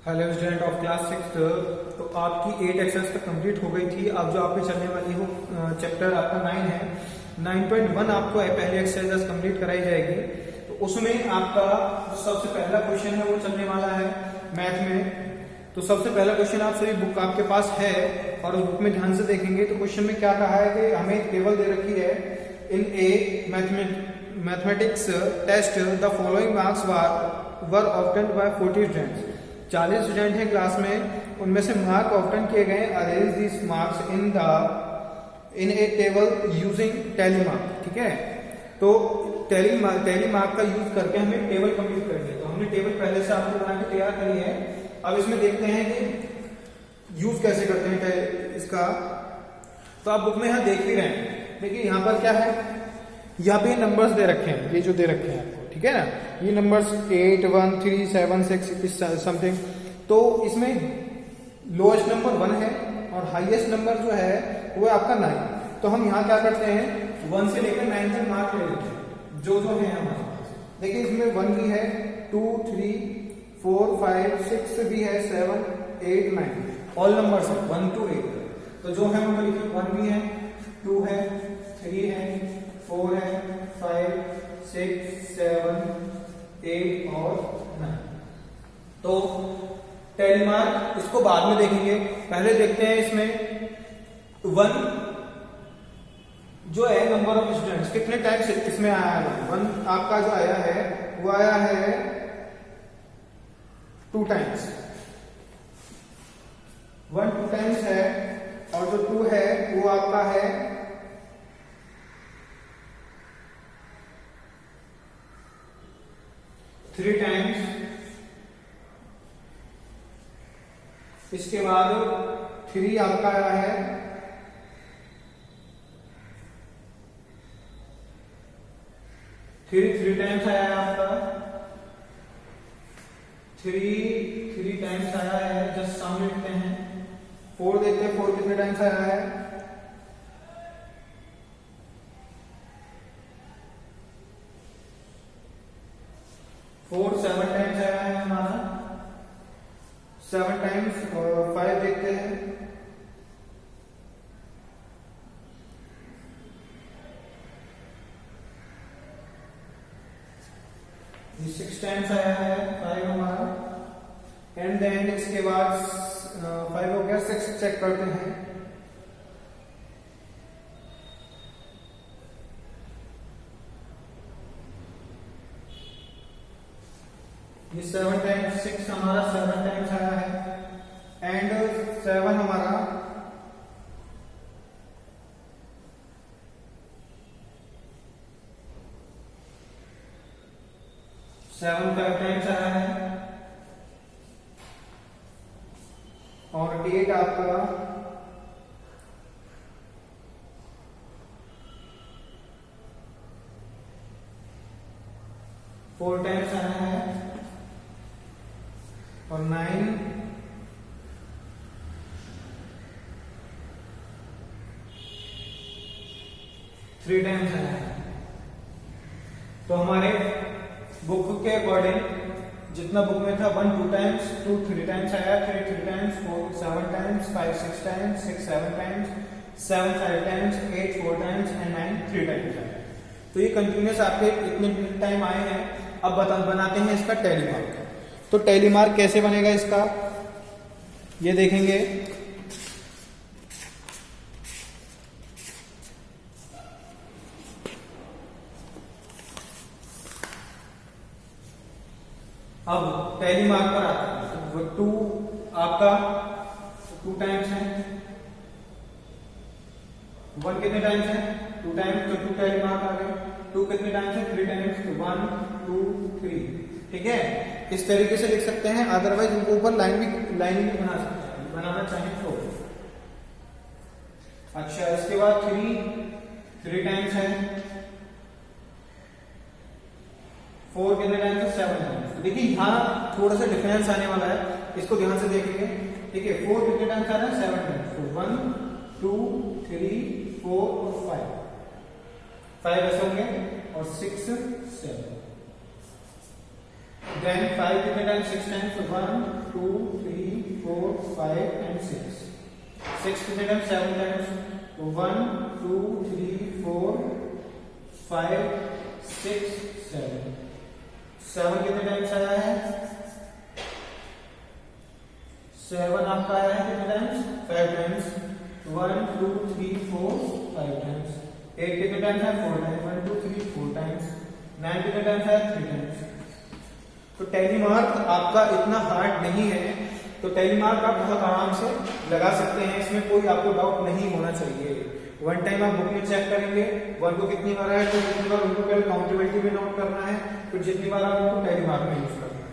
Hello student of class 6। तो आपकी 8 exercise तक कंप्लीट हो गई थी। अब जो आप पे चलने वाली हो चैप्टर आपका 9 है। 9.1 आपको पहली एक्सरसाइज कंप्लीट कराई जाएगी। तो उसमें आपका जो सबसे पहला क्वेश्चन है वो चलने वाला है मैथ में। तो सबसे पहला क्वेश्चन आप सभी बुक आपके पास है और उस बुक में ध्यान से देखेंगे तो क्वेश्चन में क्या कहा है कि हमें एक टेबल दे रखी है। In a mathematics test the following marks were obtained by 40 students. 40 student हैं क्लास में, उनमें से मार्क ऑब्टेन किए गए। Arrange this marks in a table using tally mark. ठीक है, तो टैली मार्क का यूज करके हमें टेबल कंप्लीट करनी है। तो हमने टेबल पहले से आपको बना के तैयार करी है। अब इसमें देखते हैं कि यूज कैसे करते हैं इसका। तो आप बुक में यहां देख भी रहे हैं। देखिए यहां पर क्या है, यहाँ पे नंबर्स दे रखे हैं, ये जो दे रखे हैं आपको, ठीक है ना। ये नंबर्स 8, 1, 3, 7, 6 समथिंग। तो इसमें लोएस्ट नंबर 1 है और हाईएस्ट नंबर जो है वो है आपका 9। तो हम यहाँ क्या करते हैं, 1 से लेकर 9 तक मार्क ले लेते हैं जो है हमारे पास। देखिए इसमें 1 भी है, 2, 3, 4, 5, 6 भी है, 7, 8, 9 ऑल नंबर्स है 1 to 8। तो जो है वो लिखिए 1 भी है, 2 है, 3 है, 4 है, 5, 6, 7, 8 और 9। तो टैली मार्क इसको बाद में देखेंगे, पहले देखते हैं इसमें 1 जो है नंबर ऑफ स्टूडेंट्स कितने टाइम्स इसमें आया है। 1 आपका जो आया है वो आया है 2 टाइम्स। 1 2 टाइम्स है और जो 2 है वो आपका है 3 टाइम्स। इसके बाद 3 आपका आया है 3 टाइम्स आया है आपका 3 टाइम्स आया है। जस्ट सम लिखते हैं। 4 देखते हैं 4 कितने टाइम्स आया है, 4 7 टाइम्स आया है हमारा 7 टाइम्स। और 5 देखते हैं, ये 6 टाइम्स आया है 5 हमारा। एंड देन इसके बाद 5 हो गया, 6 चेक करते हैं। ये 7 टाइम्स 6 हमारा 7 टाइम्स आया है। एंड 7 हमारा 7 5 टाइम्स आया है। और 8 आपका 4 टाइम्स आया है। और 9 3 टाइम्स आया है। तो हमारे बुक के अकॉर्डिंग जितना बुक में था 1 2 टाइम्स, 2 3 टाइम्स आया, 3 3 times, 4 7 times, 5 6 times, 6 7 times, 7 5 times, 8 4 times and 9 3 times आया। तो ये कंटिन्यूस आपके इतने टाइम आए हैं। अब बनाते हैं इसका टैली मार्क। तो टैली मार्क कैसे बनेगा इसका ये देखेंगे। अब टैली मार्क पर आता है तो 2 आपका 2 टाइम्स है, 1 कितने टाइम्स है 2 टाइम्स। तो 2 टैली मार्क आ गए। 2 कितने टाइम्स है 3 टाइम्स। तो 1 2 3। ठीक है, इस तरीके से लिख सकते हैं। अदरवाइज उनको ऊपर लाइनिंग भी बना सकते हैं, बनाना चाहिए तो। अच्छा, इसके बाद 3 टाइम्स है, 4 कितने टाइम्स है 7 टाइम्स। तो देखिए यहाँ थोड़ा सा डिफरेंस आने वाला है, इसको ध्यान से देखेंगे। ठीक है, 4 कितने टाइम्स आ रहा है 7 टाइम्स। तो 1 2 3 4 और 5 ऐसे होंगे और 6 7। देन 5 कितने टाइम्स 6 टाइम्स 1 2 3 4 5 एंड 6 कितने टाइम्स 7 टाइम्स 1 2 3 4 5 6 7 कितने टाइम्स आया है 7 आपका आया है कितने टाइम्स 5 टाइम्स 1 2 3 4 5 टाइम्स 8 कितने टाइम्स है 4 टाइम्स 1 2 3 4 टाइम्स 9 कितने टाइम्स है 3 टाइम्स। तो टैली मार्क आपका इतना हार्ड नहीं है, तो टैली मार्क आप बहुत आराम से लगा सकते हैं, इसमें कोई आपको डाउट नहीं होना चाहिए। वन टाइम आप बुक में चेक करेंगे 1 को कितनी बार है, तो कितनी बार उनको पहले काउंटेबिलिटी में नोट करना है, फिर जितनी बार आप उनको टैली मार्क में यूज करना है।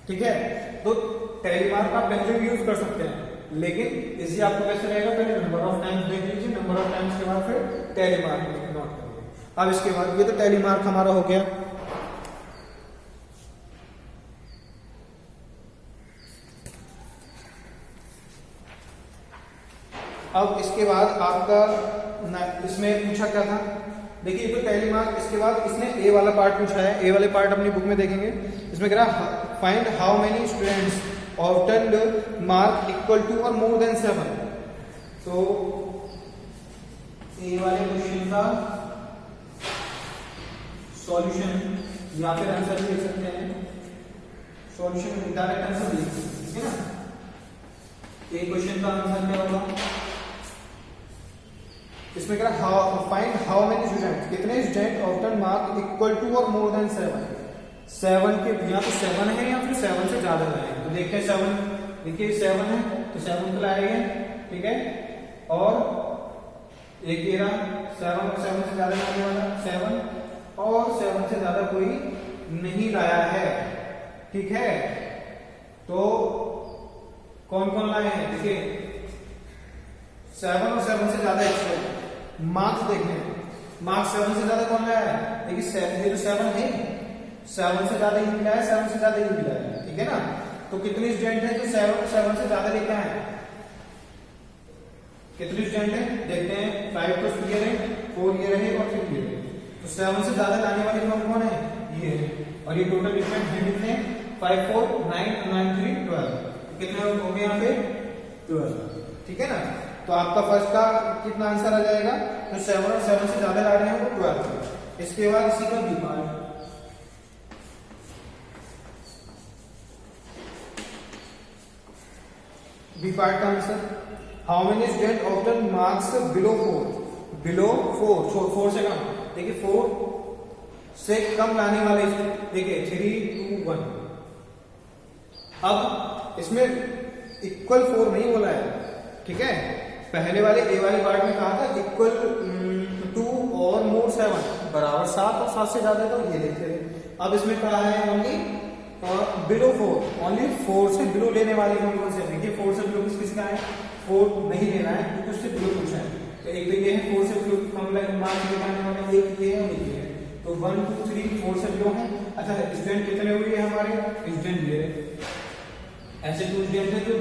ठीक है, तो टैली मार्क आप पहले भी यूज कर सकते हैं, लेकिन इजी आपको कैसे रहेगा, पहले नंबर ऑफ टाइम्स देख लीजिए, नंबर ऑफ टाइम्स के बाद फिर टैली मार्क में नोट करिए। अब इसके बाद ये तो टैली मार्क हमारा हो गया। अब इसके बाद आपका इसमें पूछा क्या था, देखिए तो टैली मार्क, इसके बाद इसने ए वाला पार्ट पूछा है। ए वाले पार्ट अपनी बुक में देखेंगे, इसमें कह रहा है find how many students obtained mark equal to और मोर देन 7। तो ए वाले क्वेश्चन का सॉल्यूशन या फिर आंसर भी लिख सकते हैं, सॉल्यूशन डायरेक्ट आंसर लिख सकते हैं, ठीक है ना। ए क्वेश्चन का आंसर क्या होगा, इसमें कह रहा है फाइंड हाउ मेनी स्टूडेंट्स, कितने student obtain mark equal to और मोर देन 7 के, या तो 7 है या फिर 7 से ज्यादा लाए। तो देखिए 7, देखिए 7 है तो 7 को लाएंगे, ठीक है, और एक ये रहा 7 से ज्यादा लाने वाला 7, और 7 से ज्यादा कोई नहीं लाया है, ठीक है। तो कौन कौन लाए हैं, देखिए 7 और 7 से ज्यादा एक्स्ट्रा मार्क्स देखने, मार्क्स 7 से ज्यादा कौन लाया है, देखिए 7 है, 7 से ज्यादा ही मिला है, 7 से ज्यादा ही मिला है, ठीक है ना। तो कितने स्टूडेंट हैं जो 7 से ज्यादा लेके आए, कितने स्टूडेंट हैं देखते हैं। 5 तो क्लियर है, 4 ये रहे और 3 ये रहे, तो 7 से ज्यादा लाने वाले कौन कौन है, ये है। और ये टोटल स्टूडेंट हैं कितने, 5 4 9 9 3 12, कितने हो गए यहाँ पे 12, ठीक है ना। तो आपका फर्स्ट का कितना आंसर आ जाएगा, तो 7 और 7 से ज्यादा ला रहे हैं वो 12। इसके बाद इसी का बी पार्ट, बी पार्ट का answer how many student obtain marks below 4 से कम, देखिए 4 से कम लाने वाले, देखिए 3 2 1। अब इसमें इक्वल 4 नहीं बोला है, ठीक है। पहले वाले ए वाले पार्ट में कहा था इक्वल 2 और मोर 7 बराबर 7 और 7 से ज्यादा, तो ये लिखते हैं। अब इसमें कहा है ओनली बिलो 4, ओनली 4 से बिलो लेने वाले कौन से, देखिए 4 से बिलो किसका है, 4 नहीं लेना है क्योंकि उससे बिलो पूछा है। तो एक तो ये है 4 से बिलो कम मार्क्स दिखाने वाले, एक ये है और एक ये है। तो 1 2 3 4 से बिलो है। अच्छा स्टूडेंट कितने हुए हमारे, स्टूडेंट ये ऐसे 2 स्टूडेंट है जो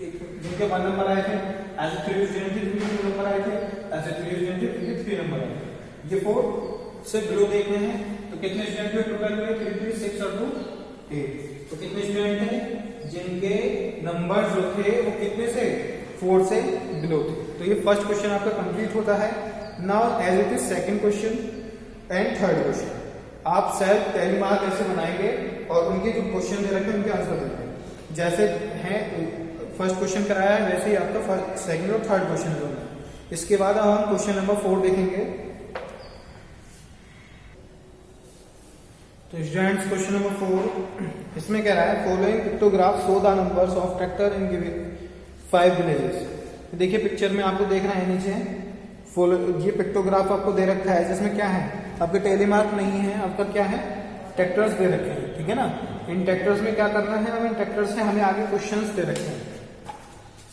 जिनके 1 नंबर आए थे, ऐसे 3 स्टूडेंट थे जिनके 2 नंबर आए थे, ऐसे 3 स्टूडेंट थे जिनके 3 नंबर आए थे। ये 4 से बिलो देखने हैं, तो कितने स्टूडेंट हुए टोटल हुए 3 3 6 और 2 8। तो कितने स्टूडेंट हैं जिनके नंबर जो थे वो कितने से 4 से बिलो थे। तो ये फर्स्ट क्वेश्चन आपका कंप्लीट होता है। Now as it is second question and third question, आप सेल्फ टैली मार्क कैसे बनाएंगे और उनके जो क्वेश्चन दे रखे हैं उनके आंसर देंगे। जैसे हैं फर्स्ट क्वेश्चन कराया है वैसे ही आपका सेकंड और थर्ड क्वेश्चन होगा। इसके बाद अब हम क्वेश्चन नंबर 4 देखेंगे। तो स्टूडेंट्स क्वेश्चन नंबर 4 इसमें कह रहा है following pictograph show the numbers of tractor in given 5 villages. देखिए पिक्चर में आपको देख रहे हैं नीचे फॉलो, ये पिक्टोग्राफ आपको दे रखा है जिसमें क्या है, आपके टैली मार्क नहीं है, आपका क्या है ट्रैक्टर्स दे रखे हैं, ठीक है ना। इन ट्रैक्टर्स में क्या करना है, हमें ट्रैक्टर्स से हमें आगे क्वेश्चंस दे रखे हैं,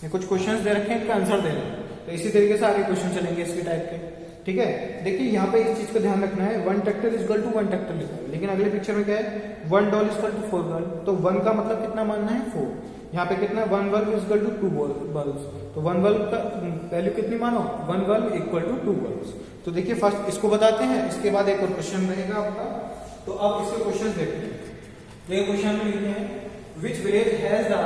ये कुछ क्वेश्चंस दे रखे हैं, इनका आंसर दे रहे हैं। तो इसी तरीके से आगे क्वेश्चन चलेंगे इसके टाइप के, ठीक है। देखिए यहाँ पे इस चीज को ध्यान रखना है, 1 tractor is equal to 1 tractor लिखा है, लेकिन अगले पिक्चर में क्या है 1 doll is equal to 4 girl. तो 1 का मतलब कितना मानना है 4, यहाँ पे कितना 1 bulb is equal to 2 bulbs. तो 1 बल्ब का वैल्यू कितनी मानो 1 बल्ब इक्वल टू 2 बल्ब्स। तो देखिए फर्स्ट इसको बताते हैं, इसके बाद एक और क्वेश्चन रहेगा आपका। तो अब इसके क्वेश्चन देखते हैं। देखिए क्वेश्चन में लिखते हैं which village has the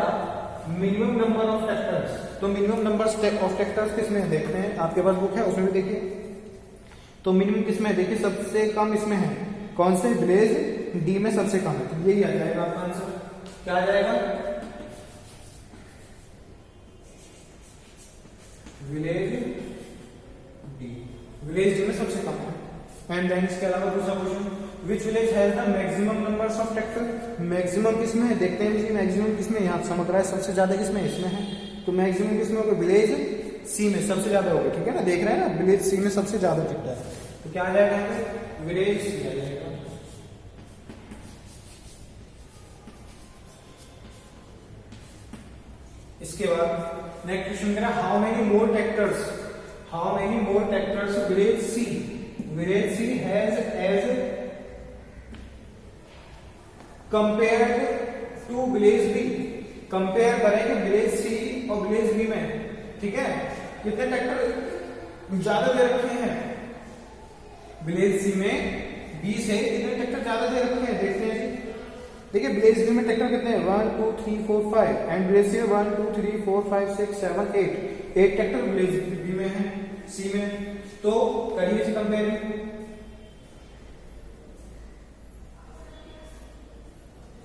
minimum number of tractors. तो मिनिमम नंबर ऑफ ट्रैक्टर्स किसमें है देखते हैं, आपके पास बुक है उसमें भी देखिए। तो मिनिमम किसमें है देखिए, सबसे कम इसमें है कौन से, विलेज डी में सबसे कम है। तो यही आ जाएगा आपका आंसर। क्या आ जाएगा, विलेज डी, विलेज डी में सबसे कम है। एंड देन इसके अलावा दूसरा question, which village has the maximum numbers of tractor. Maximum किसमें है देखते हैं जी, मैक्सिमम किसमें, यहाँ समझ रहा है सबसे ज्यादा किसमें, इसमें है। तो मैक्सिमम किसमें होगा, विलेज सी में सबसे ज्यादा होगा, ठीक है ना, देख रहे हैं ना, विलेज सी में सबसे ज्यादा ट्रैक्टर है। तो क्या आ जाएगा, विलेज सी आ जाएगा। इसके बाद नेक्स्ट क्वेश्चन कह रहा है how many more tractors, how many more tractors village C, village C has as compared to village B. Compare करेंगे विलेज सी और विलेज बी में, ठीक है, कितने ट्रैक्टर ज्यादा दे रखे हैं विलेज सी में बी से, कितने ट्रैक्टर ज्यादा दे रखे हैं देखते हैं जी। देखिए विलेज बी में ट्रैक्टर कितने हैं, 1 2 3 4 5 एंड विलेज सी में 1 2 3 4 5 6 7 8, 8 ट्रैक्टर विलेज बी में है, सी में। तो करिए जी कंपेयरिंग।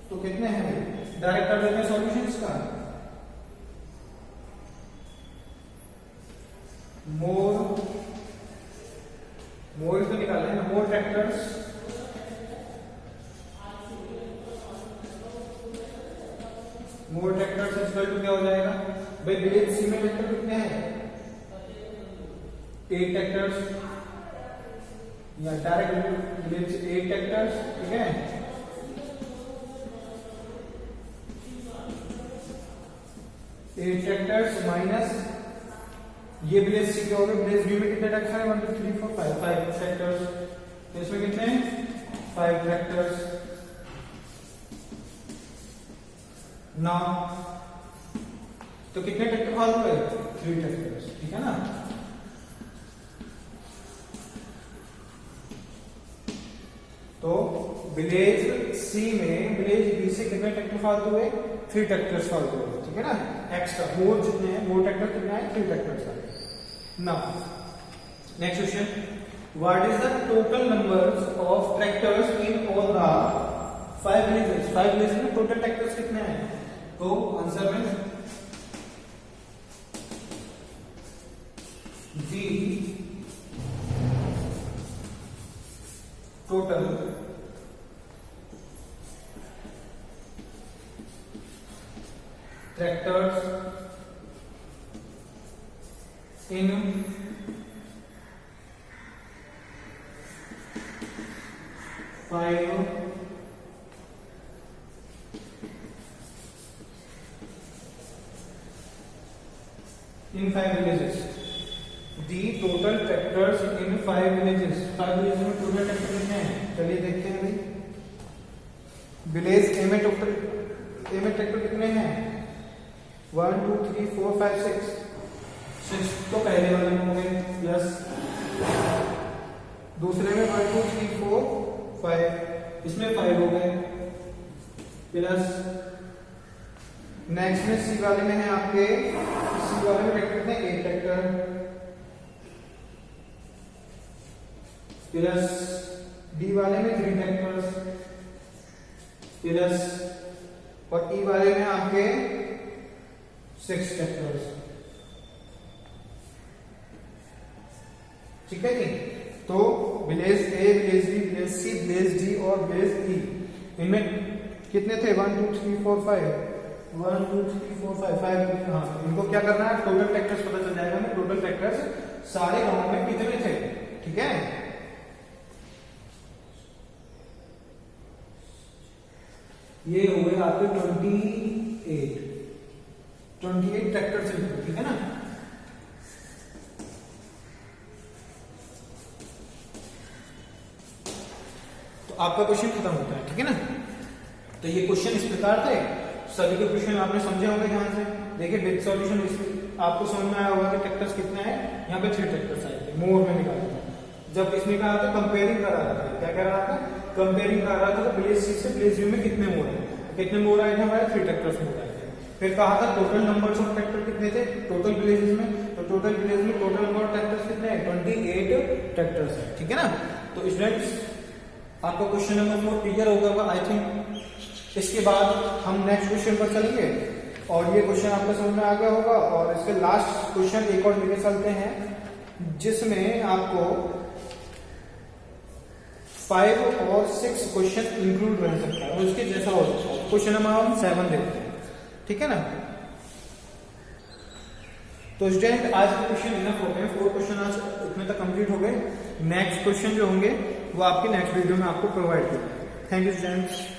तो कितने हैं, डायरेक्ट कर देते हैं सॉल्यूशन इसका। मोर, मोर तो निकाले ना, मोर ट्रैक्टर्स इक्वल टू क्या हो जाएगा भाई, विलेज सी में ट्रैक्टर कितने हैं, 8 ट्रैक्टर्स, या डायरेक्ट विलेज 8 ट्रैक्टर्स, ठीक है। एट ट्रैक्टर्स माइनस ये विलेज सी के हो गए, विलेज बी में कितने ट्रैक्टर है, 1 2 3 4 5, 5 ट्रैक्टर्स। तो इसमें कितने हैं, 5 ट्रैक्टर्स। ना तो कितने ट्रैक्टर फालतू है, 3 ट्रैक्टर्स, ठीक है ना। तो विलेज सी में विलेज बी से कितने ट्रैक्टर फालतू हुए, 3 ट्रैक्टर्स फालतू हुए, ठीक है ना। एक्स्ट्रा मोर जितने हैं, मोर ट्रैक्टर कितने हैं, 3 ट्रैक्टर्स आए। Now next question, what is the total numbers of tractors in all the 5 villages. 5 villages में टोटल ट्रैक्टर्स कितने हैं, तो आंसर में डी टोटल ट्रैक्टर्स इन 5 villages। दी टोटल ट्रैक्टर्स इन 5 villages। 5 villages में टोटल ट्रैक्टर कितने हैं, चलिए देखते हैं भाई। विलेज ए में ट्रैक्टर कितने हैं, 1 2 3 4 5 6 तो पहले वाले में हो गए, प्लस दूसरे में 1 2 3 4 5, इसमें 5 हो गए, प्लस नेक्स्ट में सी वाले में है आपके, सी वाले में ट्रैक्टर कितने, 8 ट्रैक्टर, प्लस डी वाले में 3 ट्रैक्टर्स, प्लस और ई वाले में आपके 6 ट्रैक्टर्स, ठीक है जी। तो विलेज ए, village B, village C, village D और विलेज ई, इनमें कितने थे, 1 2 3 4 5, 1 2 3 4 5 5। हाँ, इनको क्या करना है, टोटल ट्रैक्टर्स पता चल जाएगा हमें, टोटल ट्रैक्टर्स सारे गांव में कितने थे, ठीक है। ये हो गए आपके 28 ट्रैक्टर से, ठीक है ना। तो आपका क्वेश्चन खत्म होता है, ठीक है ना। तो ये क्वेश्चन इस प्रकार थे, सभी के क्वेश्चन आपने समझे होंगे ध्यान से। देखिए विद सॉल्यूशन आपको समझ में आया होगा कि ट्रैक्टर्स कितने हैं, यहाँ पे 3 ट्रैक्टर्स आए थे, मोर में निकाले थे। जब इसमें कहा था कंपेयरिंग कर रहा था, क्या कह रहा था, कंपेयरिंग कर रहा था, तो विलेज सी से विलेज बी में कितने मोर है। कितने मोड आए थे हमारे? 3 ट्रैक्टर्स मोड आए थे। फिर कहा था टोटल नंबर्स ऑफ ट्रैक्टर कितने थे टोटल विलेजेस में, तो टोटल विलेज में टोटल नंबर ऑफ ट्रैक्टर्स कितने हैं? 28 ट्रैक्टर्स है, ठीक है ना। तो स्टूडेंट्स आपको क्वेश्चन नंबर 4 क्लियर हो गया होगा आई थिंक। इसके बाद हम नेक्स्ट क्वेश्चन पर चलेंगे और ये क्वेश्चन आपको समझ में आ गया होगा। और इसके लास्ट क्वेश्चन एक और लेके चलते हैं जिसमें आपको 5 और 6 क्वेश्चन इंक्लूड रह सकता है और उसके जैसा हो सकता है। क्वेश्चन नंबर हम 7 देखते हैं, ठीक है ना। तो स्टूडेंट आज के क्वेश्चन इनफ हो गए, 4 क्वेश्चन आज इतने तक कंप्लीट हो गए। नेक्स्ट क्वेश्चन जो होंगे वो आपके नेक्स्ट वीडियो में आपको प्रोवाइड करेंगे। Thank you students.